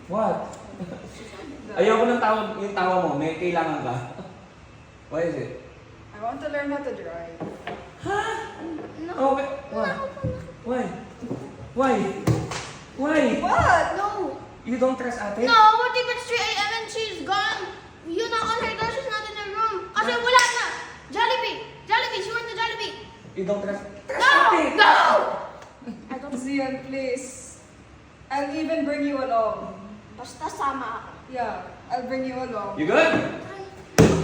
What? Ayoko ng yung tawa mo. May kailangan ka. What is it? I want to learn how to drive. Huh? No. Oh, wait. What? Why? Why? Why? What? No. You don't trust ate? No, what if it's 3 a.m. and she's gone? You're not on her door, she's not in her room. Kasi wala na. Jollibee. Jollibee, she went to Jollibee. You don't trust? Trust No! ate! No! Zion, please. I'll even bring you along. Basta sama ako. Yeah, I'll bring you along. You good?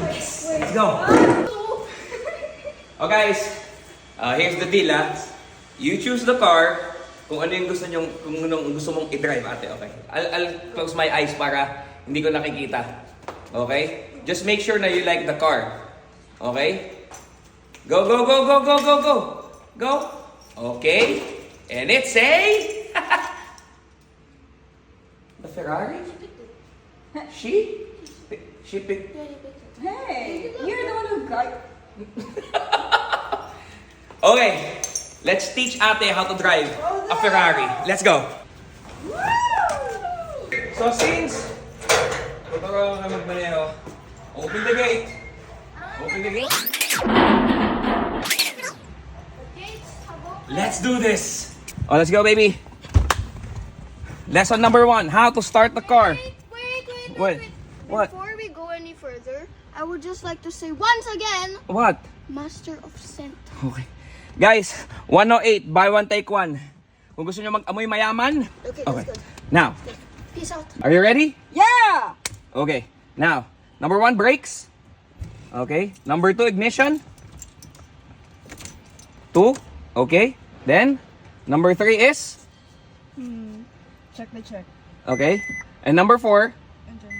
Let's go. Oh guys, here's the deal You choose the car kung ano yung gusto nyong, kung anong gusto mong i-drive ate, okay? I'll close my eyes para hindi ko nakikita. Okay? Just make sure na you like the car. Okay? Go, go, go, go, go, go, go! Go! Okay? And it's a... the Ferrari? She? She picked... Hey, you're the one who got... Okay, let's teach ate how to drive a Ferrari. Let's go. So since tuturo ka magmaneho, open the gate. Open the gate. Let's do this. Oh, let's go, baby. Lesson number 1: how to start the car. Wait. What? Before we go any further, I would just like to say once again, What? Master of Scent. Okay. Guys, 108, buy one, take one. Kung gusto nyo mag-amoy mayaman. Okay, Okay. that's good. Now, Peace out. are you ready? Yeah! Okay. Now, number 1, brakes. Okay. Number 2, ignition. 2. Okay. Then, number 3 is? Check the check. Okay. And number 4? Engine.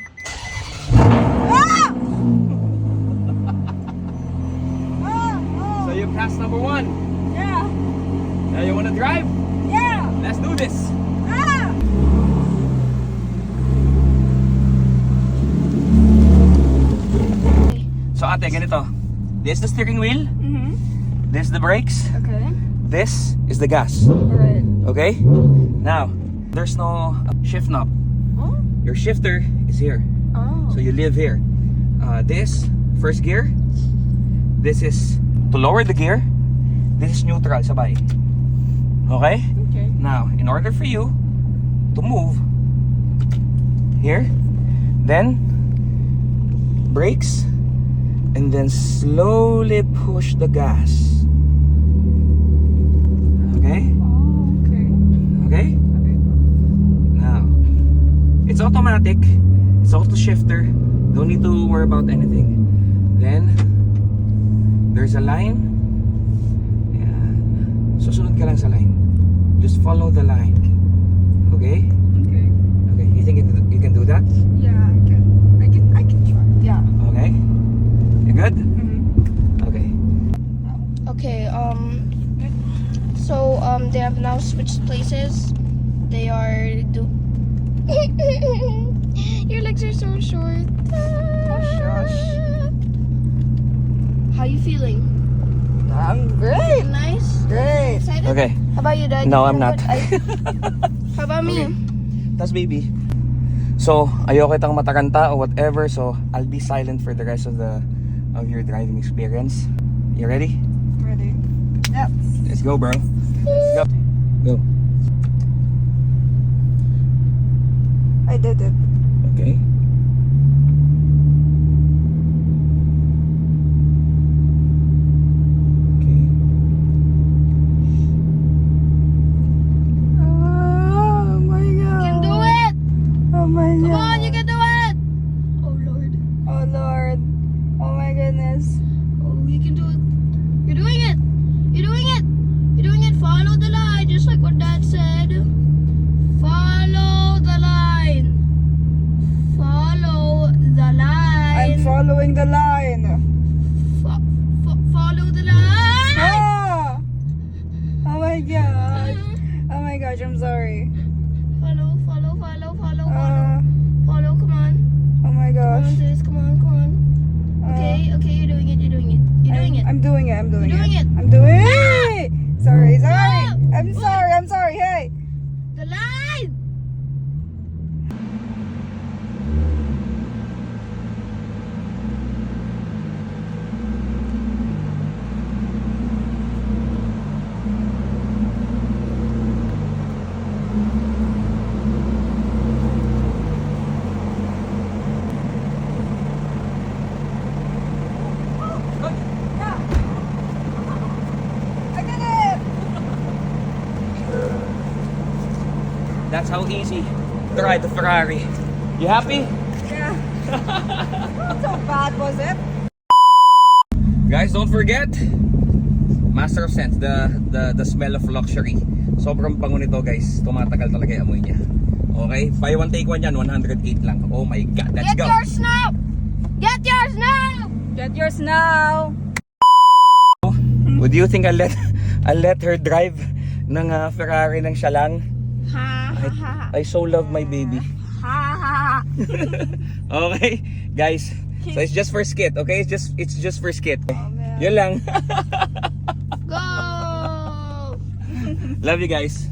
So you passed number 1. Yeah! Now you wanna drive? Yeah! Let's do this. Ah! So ate, ganito. This is the steering wheel. This is the brakes. Okay. This is the gas. Alright. Okay? Now, there's no shift knob. Oh? Your shifter is here. Oh. So you live here. This, first gear. This is to lower the gear. This is neutral, sabay. Okay? Okay. Now, in order for you to move here, then brakes, and then slowly push the gas. Okay? Oh, okay. Okay? Okay. Now, it's automatic. It's auto shifter. Don't need to worry about anything. Then, there's a line. Ayan. Susunod ka lang sa line. Just follow the line. Okay? Okay. Okay, you think you can do that? Yeah, I can try. Yeah. Okay? You good? Mm-hmm. Okay. Okay, so they have now switched places. They are Your legs are so short. Oh, shush. How you feeling? I'm great. Nice? Great. Excited? Okay. How about you, Dad? No, I'm not. How about me? That's baby. So, ayoko kitang mataranta or whatever, so I'll be silent for the rest of your driving experience. You ready? Ready? Yep. Let's go, bro. Go. Go. I did it. Okay. Okay. Oh my You god. can do it! Oh my Come god. on, you can do it! Oh, Lord. Oh Lord. Oh my goodness. Oh, you can do it. You're doing it! You're doing it! You're doing it! Follow the line, just like what Dad said. Follow the line. Follow the line. I'm following the line. Follow the line. Ah! Oh my god. Oh my gosh, I'm sorry. Follow. Uh, Follow, come on. oh my Come gosh. on, sis, come on. Okay, you're doing it. You're doing it. I'm doing it. I'm doing You're doing it. I'm doing it. Sorry. No. I'm sorry. Hey. The line. That's how easy to ride the Ferrari. You happy? Yeah. Not so bad, was it? Guys, don't forget, Master of Scents, the smell of luxury. Sobrang bango nito guys. Tumatagal talaga yung amoy niya. Okay? Buy one take one yan, 108 lang. Oh my God, let's Get go! yours now! Get yours now! Get yours now. Would you think I'll let her drive ng Ferrari ng siya lang? Ha ha ha I so love my baby. ha ha. Okay, guys. So it's just for skit, okay? It's just for skit. man. Yun lang. Go! Love you guys.